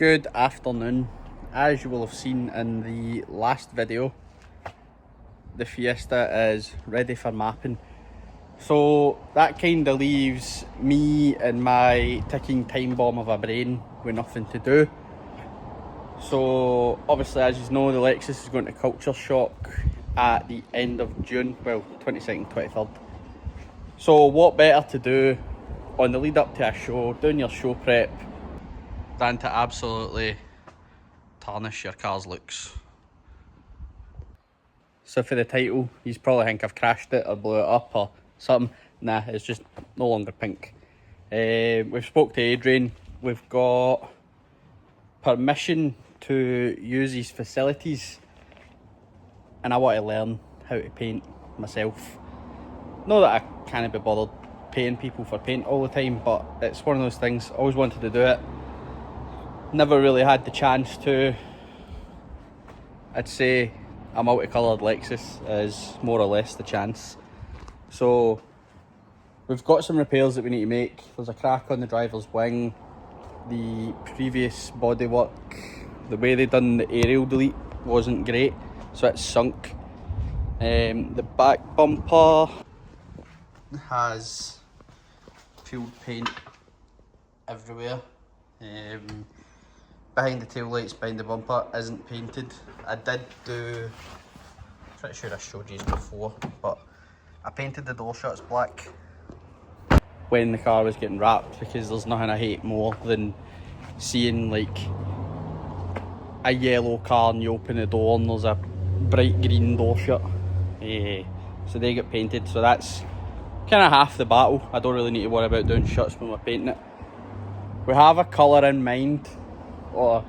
Good afternoon. As you will have seen in the last video, the Fiesta is ready for mapping. So that kind of leaves me and my ticking time bomb of a brain with nothing to do. So obviously, as you know, the Lexus is going to culture shock at the end of June, well, 22nd, 23rd. So what better to do on the lead up to a show, doing your show prep, than to absolutely tarnish your car's looks. So for the title, you probably think I've crashed it or blew it up or something. Nah, it's just no longer pink. We've spoke to Adrian. We've got permission to use his facilities, and I want to learn how to paint myself. Not that I can't be bothered paying people for paint all the time, but it's one of those things. I always wanted to do it. Never really had the chance to. I'd say a multicoloured Lexus is more or less the chance. So we've got some repairs that we need to make. There's a crack on the driver's wing. The previous bodywork, the way they done the aerial delete wasn't great, so it's sunk. The back bumper has peeled paint everywhere. Behind the tail lights, behind the bumper isn't painted. I did do, pretty sure I showed you before, but I painted the door shuts black when the car was getting wrapped, because there's nothing I hate more than seeing like a yellow car and you open the door and there's a bright green door shut. So they get painted, so that's kind of half the battle. I don't really need to worry about doing shuts when we're painting it. We have a colour in mind, or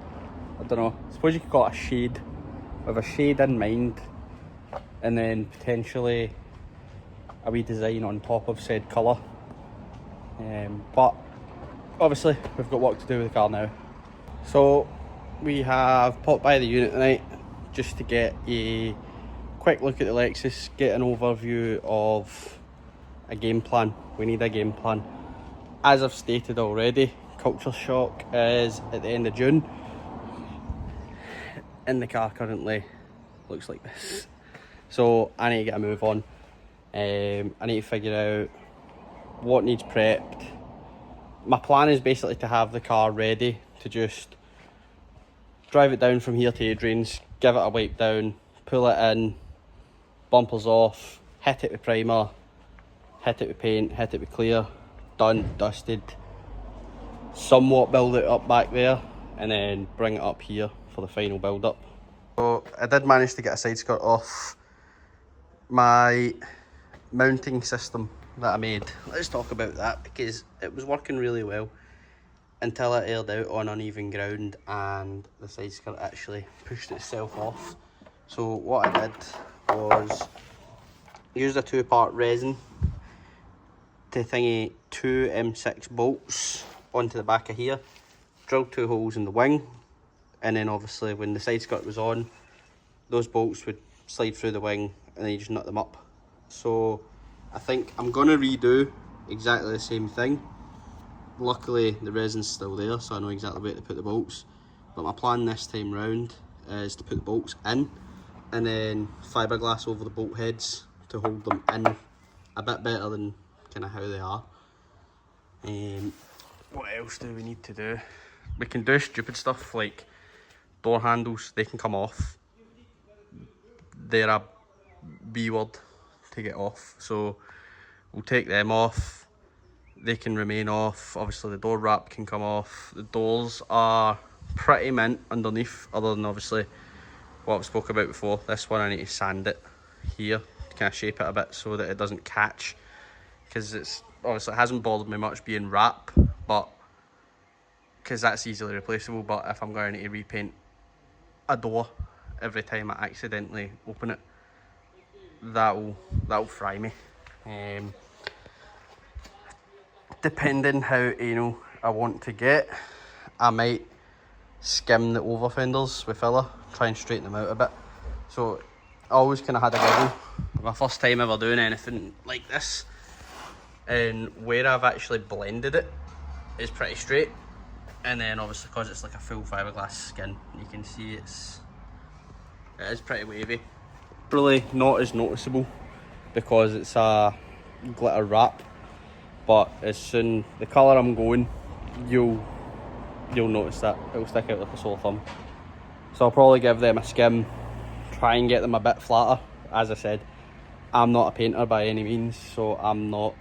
I don't know, I suppose you could call it a shade. We have a shade in mind, and then potentially a wee design on top of said colour. But obviously we've got work to do with the car now. So we have popped by the unit tonight just to get a quick look at the Lexus, get an overview of a game plan. We need a game plan. As I've stated already, culture shock is at the end of June, and the car currently looks like this. So I need to get a move on. I need to figure out what needs prepped. My plan is basically to have the car ready to just drive it down from here to Adrian's, give it a wipe down, pull it in, bumpers off, hit it with primer, hit it with paint, hit it with clear, done, dusted. Somewhat build it up back there and then bring it up here for the final build up. So I did manage to get a side skirt off my mounting system that I made. Let's talk about that, because it was working really well until it aired out on uneven ground and the side skirt actually pushed itself off. So what I did was use a 2-part resin to thingy 2 M6 bolts onto the back of here, drilled 2 holes in the wing, and then obviously when the side skirt was on, those bolts would slide through the wing and then you just nut them up. So I think I'm going to redo exactly the same thing. Luckily the resin's still there, so I know exactly where to put the bolts, but my plan this time round is to put the bolts in and then fiberglass over the bolt heads to hold them in a bit better than kind of how they are. What else do we need to do? We can do stupid stuff like door handles. They can come off. They're a B word to get off, so we'll take them off. They can remain off. Obviously the door wrap can come off. The doors are pretty mint underneath, other than obviously what I've spoke about before. This one I need to sand it here to kind of shape it a bit so that it doesn't catch, because it's obviously it hasn't bothered me much being wrap, but because that's easily replaceable. But if I'm going to repaint a door every time I accidentally open it, that'll fry me. Depending how anal I want to get, I might skim the over fenders with filler, try and straighten them out a bit. So I always kind of had a giggle. My first time ever doing anything like this, and where I've actually blended it is pretty straight, And then obviously because it's like a full fiberglass skin, you can see it is pretty wavy. Really not as noticeable because it's a glitter wrap, but as soon the colour I'm going, you'll notice that it'll stick out like a sore thumb. So I'll probably give them a skim, try and get them a bit flatter. As I said, I'm not a painter by any means, so I'm not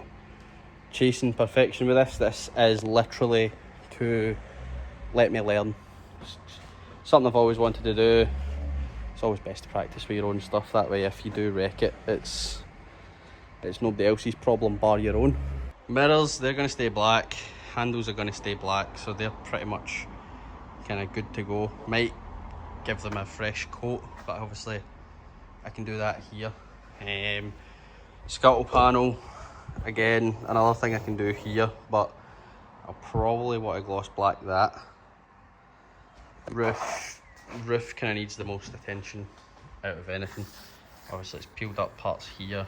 chasing perfection with this. This is literally to let me learn. Something I've always wanted to do. It's always best to practice with your own stuff, that way if you do wreck it, it's nobody else's problem bar your own. Mirrors, they're going to stay black, handles are going to stay black, so they're pretty much kind of good to go. Might give them a fresh coat, but obviously I can do that here. Scuttle panel, again, another thing I can do here, but I'll probably want to gloss black that. Roof kind of needs the most attention out of anything. Obviously it's peeled up parts here.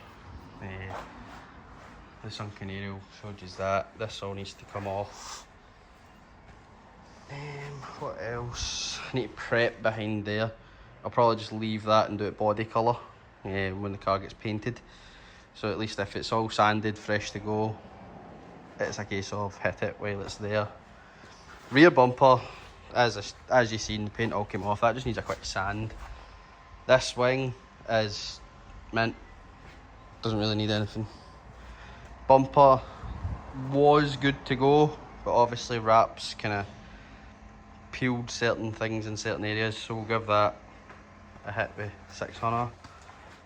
The sunken aerial showed you that. This all needs to come off. What else? I need to prep behind there. I'll probably just leave that and do it body colour when the car gets painted. So at least if it's all sanded, fresh to go, it's a case of hit it while it's there. Rear bumper, as you've seen, the paint all came off. That just needs a quick sand. This wing is mint, doesn't really need anything. Bumper was good to go, but obviously wraps kind of peeled certain things in certain areas, so we'll give that a hit with 600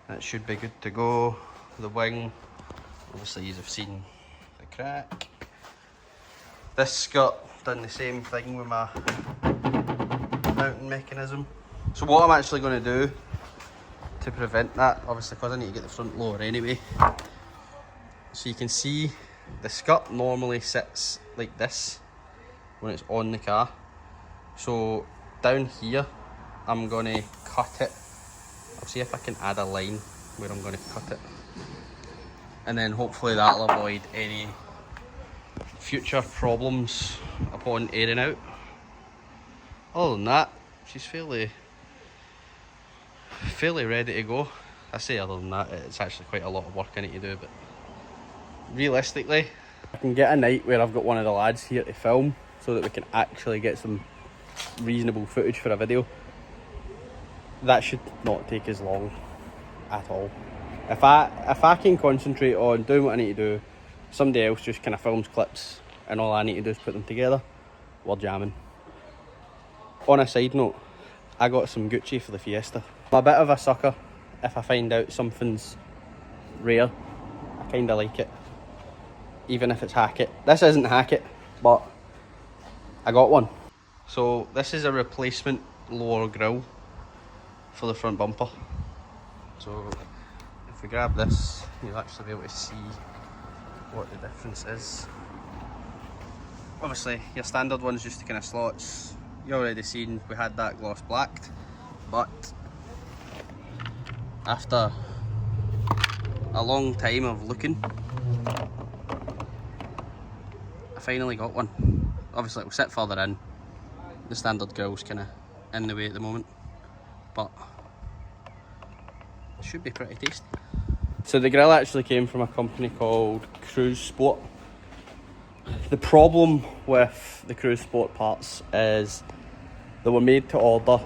and it should be good to go. The wing, obviously you've seen the crack. This skirt, done the same thing with my mounting mechanism. So what I'm actually going to do to prevent that, obviously because I need to get the front lower anyway, so you can see the skirt normally sits like this when it's on the car. So down here I'm going to cut it. I'll see if I can add a line where I'm going to cut it, and then hopefully that'll avoid any future problems upon airing out. Other than that, she's fairly ready to go. I say other than that, it's actually quite a lot of work I need to do, but realistically, I can get a night where I've got one of the lads here to film so that we can actually get some reasonable footage for a video. That should not take as long at all. If I can concentrate on doing what I need to do, somebody else just kind of films clips and all I need to do is put them together, we're jamming. On a side note, I got some Gucci for the Fiesta. I'm a bit of a sucker if I find out something's rare. I kind of like it, even if it's Hackett. This isn't Hackett, but I got one. So this is a replacement lower grille for the front bumper. So if we grab this, you'll actually be able to see what the difference is. Obviously your standard one's just the kind of slots. You already seen we had that gloss blacked, but after a long time of looking, I finally got one. Obviously it will sit further in. The standard grille's kind of in the way at the moment, but it should be pretty tasty. So the grill actually came from a company called Cruise Sport. The problem with the Cruise Sport parts is they were made to order.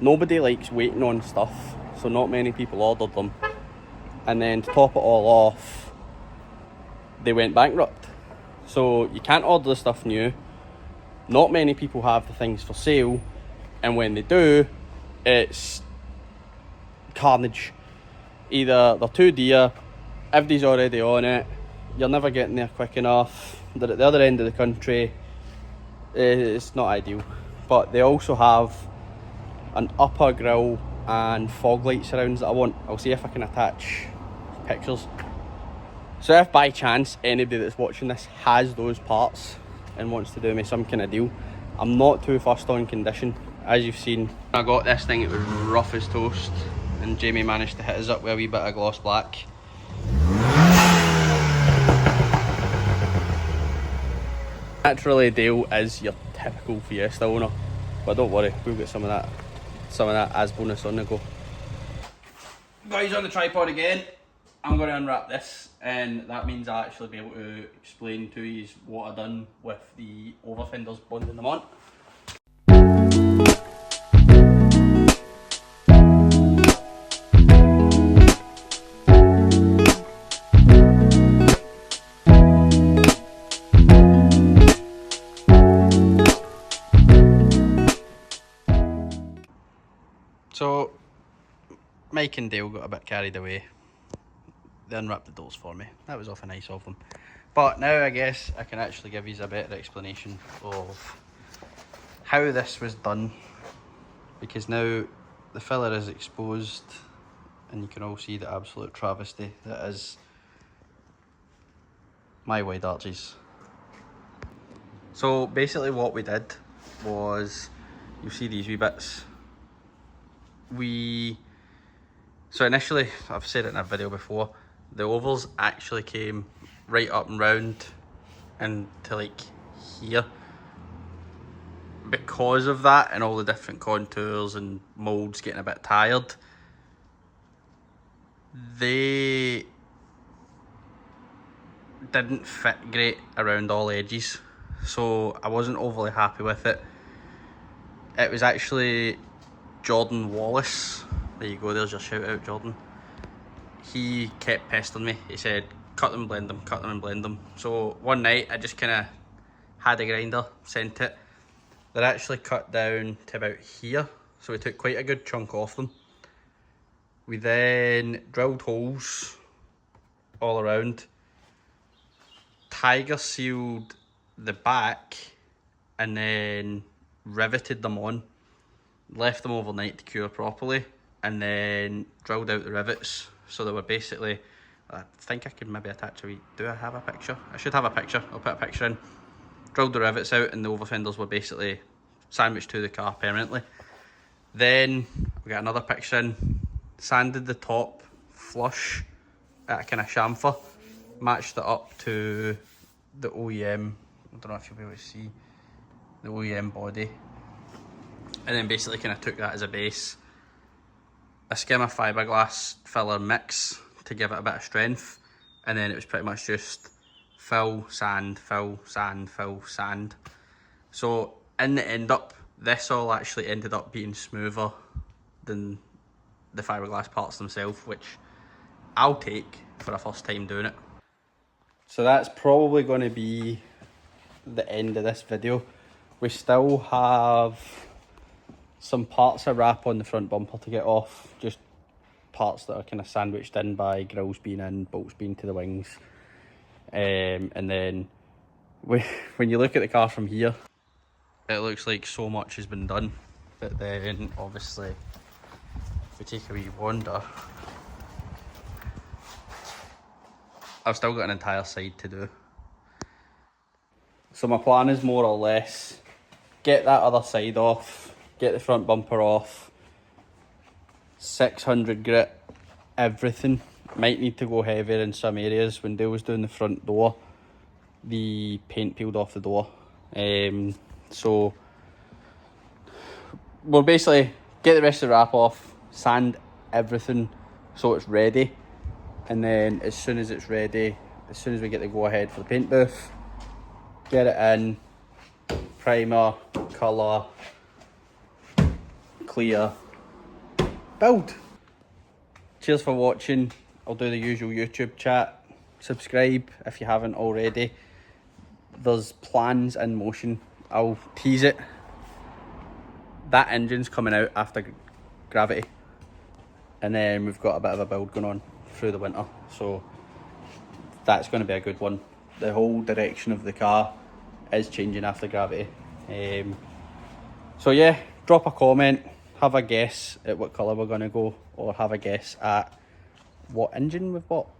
Nobody likes waiting on stuff, so not many people ordered them. And then to top it all off, they went bankrupt. So you can't order the stuff new. Not many people have the things for sale, and when they do, it's carnage. Either they're too dear, everybody's already on it, you're never getting there quick enough, they're at the other end of the country. It's not ideal. But they also have an upper grille and fog light surrounds that I want. I'll see if I can attach pictures. So if by chance anybody that's watching this has those parts and wants to do me some kind of deal, I'm not too fussed on condition. As you've seen, I got this thing, it was rough as toast, and Jamie managed to hit us up with a wee bit of gloss black. Naturally, Dale is your typical Fiesta owner, but don't worry, we'll get some of that as bonus on the go. Guys, on the tripod again. I'm going to unwrap this, and that means I'll actually be able to explain to you what I've done with the over fenders, bonding them on. So, Mike and Dale got a bit carried away. They unwrapped the doors for me. That was awfully nice of them. But now I guess I can actually give you a better explanation of how this was done. Because now the filler is exposed and you can all see the absolute travesty that is my wide arches. So basically what we did was, you see these wee bits. So initially, I've said it in a video before, the ovals actually came right up and round and to like here. Because of that and all the different contours and moulds getting a bit tired, they didn't fit great around all edges. So I wasn't overly happy with it. It was actually Jordan Wallace, there you go, there's your shout out, Jordan. He kept pestering me. He said, cut them, blend them, cut them and blend them. So one night I just kind of had a grinder, sent it. They're actually cut down to about here, so we took quite a good chunk off them. We then drilled holes all around, tiger sealed the back, and then riveted them on. Left them overnight to cure properly, and then drilled out the rivets. So they were basically, I think I could maybe attach a wee, do I have a picture? I should have a picture, I'll put a picture in. Drilled the rivets out and the over fenders were basically sandwiched to the car permanently. Then we got another picture in, sanded the top flush at a kind of chamfer, matched it up to the OEM, I don't know if you'll be able to see, the OEM body. And then basically kind of took that as a base. A skim of fiberglass filler mix to give it a bit of strength. And then it was pretty much just fill, sand, fill, sand, fill, sand. So in the end up, this all actually ended up being smoother than the fiberglass parts themselves, which I'll take for a first time doing it. So that's probably going to be the end of this video. We still have some parts of wrap on the front bumper to get off, just parts that are kind of sandwiched in by grills being in, bolts being to the wings. And then when you look at the car from here, it looks like so much has been done, but then obviously if we take a wee wander, I've still got an entire side to do. So my plan is more or less get that other side off, get the front bumper off, 600 grit everything. Might need to go heavier in some areas. When Dale was doing the front door, the paint peeled off the door. So we'll basically get the rest of the wrap off, sand everything so it's ready, and then as soon as it's ready, as soon as we get the go ahead for the paint booth, get it in, primer, colour, clear, build. Cheers for watching. I'll do the usual YouTube chat. Subscribe if you haven't already. There's plans in motion. I'll tease it. That engine's coming out after Gravity, and then we've got a bit of a build going on through the winter, so that's going to be a good one. The whole direction of the car is changing after Gravity. So yeah, drop a comment, have a guess at what colour we're going to go, or have a guess at what engine we've bought.